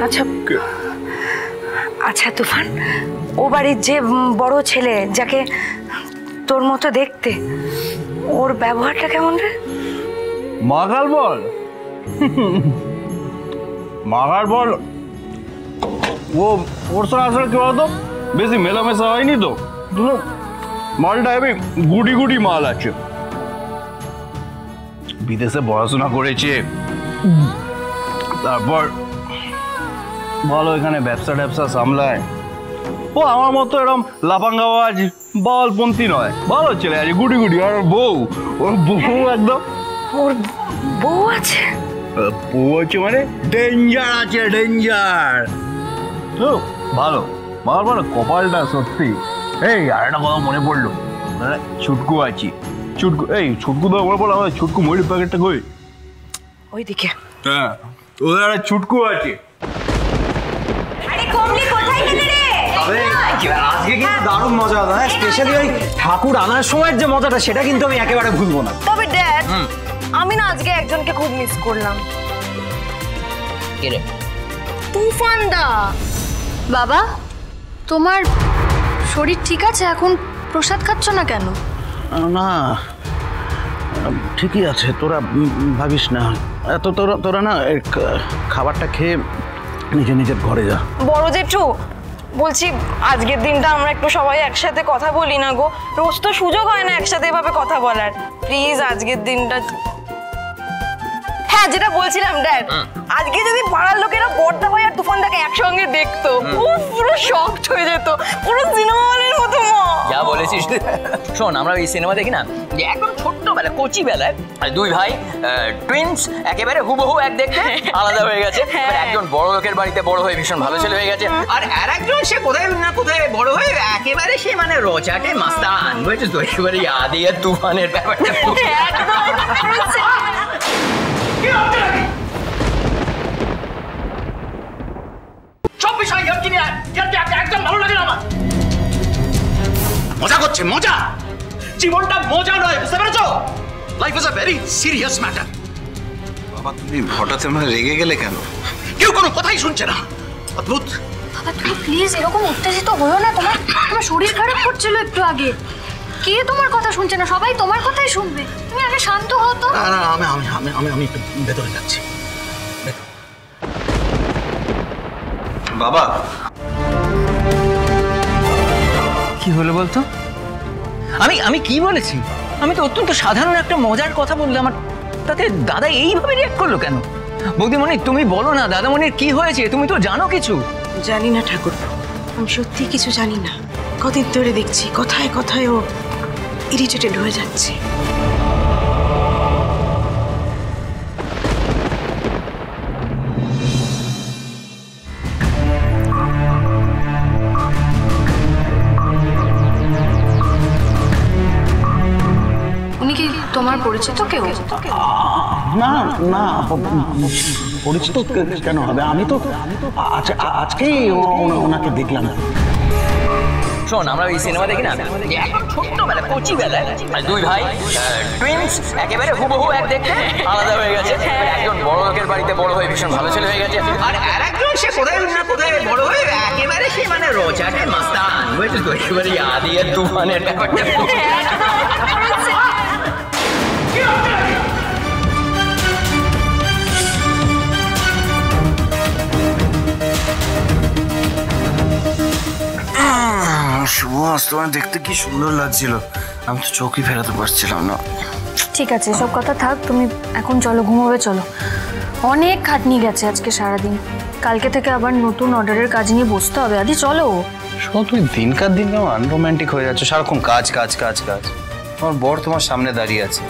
আচ্ছা আচ্ছা তুফান, ও বাড়ির যে বড় ছেলে যাকে তোর মতো দেখতে, ওর ব্যবহারটা কেমন রে? মাগাল বল, মাগাল বল। ও ওর সাথে আসলে কি বলতো, বেশি মেলামেশা হয়নি তো, মালটা হেবি গুটি গুটি মাল আছে। বিদেশে পড়াশোনা করেছে, তারপর ভালো এখানে ব্যবসা ট্যাবসা সামলায়। ও আমার মতো এরকম লাফাঙ্গাবাজ বালপন্থী নয়, ভালো ছেলে আছে, গুটি গুটি। আর বউ, ওর বউ একদম, ওর বউ আছে? বউ আছে মানে ডেঞ্জার আছে, ডেঞ্জার। তো ভালো ভালো ভালো, কপালটা সত্যি। এই আর একটা কথা মনে পড়লো, ছুটকু আছি, ছুটকু, এই ছুটকু তো মনে পড়লো, আমাদের ছুটকু ময়ূরের প্যাকেটটা কই? ওইদিকে। হ্যাঁ, ওদের একটা ছুটকু আছে। আজকে কিন্তু দারুণ মজা হবে, স্পেশালি ওই ঠাকুর আনার সময়ের যে মজাটা, সেটা কিন্তু আমি একেবারে ভুলবো না। তবে ড্যাড, আমি না আজকে একজনকে খুব মিস করলাম। কে রে? তুফান দা। বাবা, তোমার শরীর ঠিক আছে? এখন প্রসাদ খাচ্ছ না কেন? না ঠিকই আছে, তোরা ভাবিস না এত। তোরা না খাবারটা খেয়ে নিজে নিজের ঘরে যা। বড় জেঠু বলছি, আজকের দিনটা আমরা একটু সবাই একসাথে কথা বলি না গো, রোজ তো সুযোগ হয় না একসাথে এভাবে কথা বলার। প্লিজ আজকের দিনটা। হ্যাঁ, যেটা বলছিলাম ড্যাড, আজকে যদি পাড়ার লোকেরা বড়দা ভাই আর তুফানদাকে একসঙ্গে দেখতো, পুরো শকড হয়ে যেত, পুরো সিনেমা হলের মতো। যা বলেছিস। শোন, আমরা এই সিনেমা দেখি না, যে একদম ছোট্টবেলা কচি বেলায় দুই ভাই টুইনস, একেবারে হুবহু এক দেখতে, আলাদা হয়ে গেছে। একজন বড় লোকের বাড়িতে বড় হয়ে ভীষণ ভালো ছেলে হয়ে গেছে, আর আরেকজন সে কোথায় না কোথায় বড় হয়ে একেবারে সে মানে রোচাটে মাস্তান, বুঝেছিস তো? একেবারে আদি আর তুফানের ব্যাপারটা সব বিষয় একদম ভালো লাগে না আমার। মজা করছে, মজা। জীবনটা মজা নয়, বুঝতে পেরেছো? Life is a very serious matter. বাবা, তুমি হঠাৎ আমার রেগে গেলে কেন? কেউ কোনো কথাই শুনছে না, অদ্ভুত। বাবা তুমি প্লিজ এরকম উত্তেজিত হয়েও না, তোমার শরীর খারাপ করছিল একটু আগে। কে তোমার কথা শুনছে না? সবাই তোমার কথাই শুনবে, তুমি আগে শান্ত হও তো। না না, আমি আমি আমি আমি আমি একটু ভেতরে যাচ্ছি। বাবা, কি হলো বলতো? আমি কি বলেছি? আমি তো অত্যন্ত সাধারণ একটা মজার কথা বললাম, আর তাতে দাদা এইভাবে রিঅ্যাক্ট করলো কেন? বৌদিমণি, তুমি বলো না দাদামণির কি হয়েছে, তুমি তো জানো কিছু। জানি না ঠাকুরপো, আমি সত্যি কিছু জানি না। কদিন ধরে দেখছি কথায় কথায় ও ইরিটেটেড হয়ে যাচ্ছে। উনি কি তোমার পরিচিত কেউ? না না, পরিচিত কেন হবে? আমি তো আজকেই ওনাকে দেখলাম। শোন, আমরা এই সিনেমা দেখি না, যে একদম ছোট্টবেলা কচি বেলায় দুই ভাই টুইনস, একেবারে হুবহু এক দেখতে, আলাদা হয়ে গেছে। একজন বড় লোকের বাড়িতে বড় হয়ে ভীষণ ভালো ছেলে হয়ে গেছে, আর আরেকজন সে কোথায় না কোথায় বড় হয়ে একেবারে সে মানে রোচাটে মাস্তান, বুঝেছিস তো? একেবারে আদি আর তুফানের ব্যাপারটা শুভ, তোমার দেখতে কি সুন্দর লাগছিল, আমি তো চোখই ফেরাতে পারছিলাম না। ঠিক আছে, সব কথা থাক, তুমি এখন চলো, ঘুমোবে চলো। অনেক খাটনি গেছে আজকে সারাদিন, কালকে থেকে আবার নতুন অর্ডারের কাজ নিয়ে বসতে হবে। আদি চলো। শোনো, তুমি দিনকার দিন কেমন আনরোম্যান্টিক হয়ে যাচ্ছ, সারাক্ষণ কাজ কাজ কাজ কাজ। তোমার বর তোমার সামনে দাঁড়িয়ে আছে।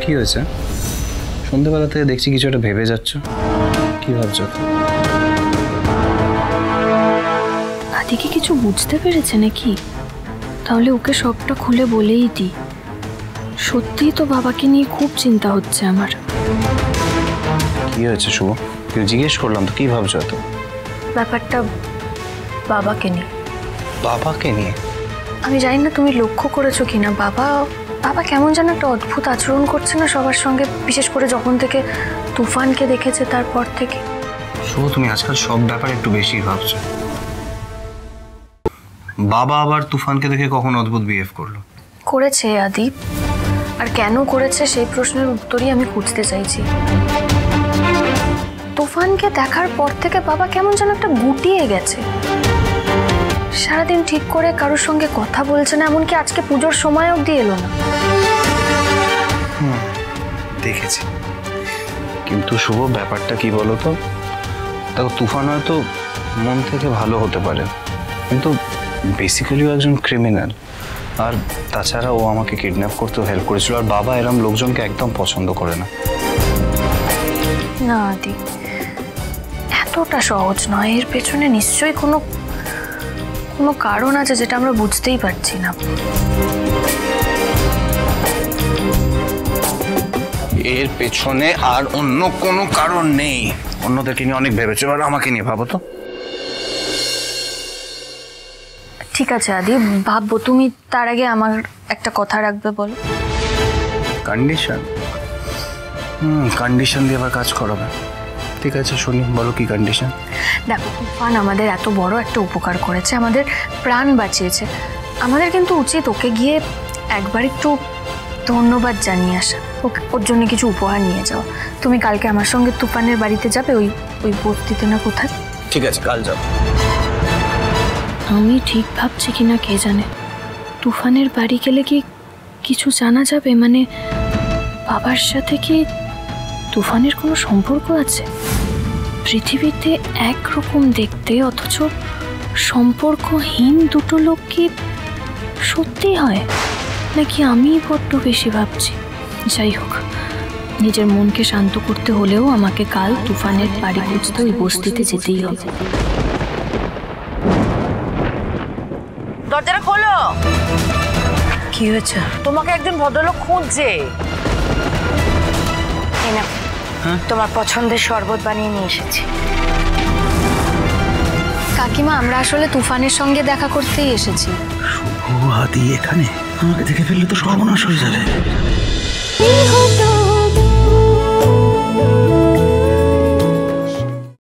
কি হয়েছে? সন্ধ্যেবেলা থেকে দেখছি কিছু একটা ভেবে যাচ্ছ, কি ভাবছো? আদি কি কিছু বুঝতে পেরেছে নাকি? তাহলে ওকে সবটা খুলে বলেই দিই। সত্যিই তো বাবাকে নিয়ে খুব চিন্তা হচ্ছে আমার। কি হয়েছে শুভ? কেউ জিজ্ঞেস করলাম তো, কি ভাবছো তো? ব্যাপারটা বাবাকে নিয়ে। বাবাকে নিয়ে? আমি জানি না তুমি লক্ষ্য করেছো কিনা, বাবা বাবা কেমন যেন একটা অদ্ভুত আচরণ করছে না সবার সঙ্গে, বিশেষ করে যখন থেকে তুফানকে দেখেছে তারপর থেকে। শুভ, তুমি আজকাল সব ব্যাপারে একটু বেশি ভাবছো। বাবা আবার তুফানকে দেখে কখন অদ্ভুত বিহেভ করলো? করেছে আদি, আর কেন করেছে সেই প্রশ্নের উত্তরই আমি খুঁজতে চাইছি। তুফানকে দেখার পর থেকে বাবা কেমন যেন একটা গুটিয়ে গেছে। সারাদিন ঠিক করে কারোর সঙ্গে কথা বলছে না, এমনকি আজকে পুজোর সময় অবধি এলো না। দেখেছি, কিন্তু শুভ ব্যাপারটা কি বলতো, দেখো তুফান হয়তো মন থেকে ভালো হতে পারে, কিন্তু বেসিক্যালিও একজন ক্রিমিনাল। আর তাছাড়া ও আমাকে কিডন্যাপ করতেও হেল্প করেছিল, আর বাবা এরম লোকজনকে একদম পছন্দ করে না। না আদি, এতটা সহজ নয়, এর পেছনে নিশ্চয়ই কোনো কোনো কারণ আছে যেটা আমরা বুঝতেই পারছি না। এর পেছনে আর অন্য কোনো কারণ নেই। অন্যদেরকে নিয়ে অনেক ভেবেছো, আর আমাকে নিয়ে ভাবো তো। ঠিক আছে আদি, ভাববো। তুমি তার আগে আমার একটা কথা রাখবে বলো। কন্ডিশন? কন্ডিশন দিয়ে আবার কাজ করাবে? ঠিক আছে শুনি, বলো কি কন্ডিশন? দেখো, তুফান আমাদের এত বড় একটা উপকার করেছে, আমাদের প্রাণ বাঁচিয়েছে। আমাদের কিন্তু উচিত ওকে গিয়ে একবার একটু ধন্যবাদ জানিয়ে আসা, ওর জন্য কিছু উপহার নিয়ে যাও। তুমি কালকে আমার সঙ্গে তুফানের বাড়িতে যাবে, ওই বস্তিতে না কোথায়? ঠিক আছে, কাল যাও। আমি ঠিক ভাবছি কিনা কে জানে। তুফানের বাড়ি গেলে কি কিছু জানা যাবে? মানে বাবার সাথে কি তুফানের কোনো সম্পর্ক আছে? পৃথিবীতে একরকম দেখতে অথচ সম্পর্কহীন দুটো লোক কি সত্যি হয়, নাকি আমি বড্ড বেশি ভাবছি? যাই হোক, নিজের মনকে শান্ত করতে হলেও আমাকে কাল তুফানের বাড়ি খুঁজতে ওই বস্তিতে যেতেই হবে। দরজাটা খোলো। কি হয়েছে? তোমাকে একজন ভদ্রলোক খুঁজছে। এই নাও, তোমার পছন্দের শরবত বানিয়ে নিয়ে এসেছি। কাকিমা, আমরা আসলে তুফানের সঙ্গে দেখা করতেই এসেছি। শুভ, আদি এখানে আমাকে দেখে ফেললে তো সর্বনাশ হয়ে যাবে।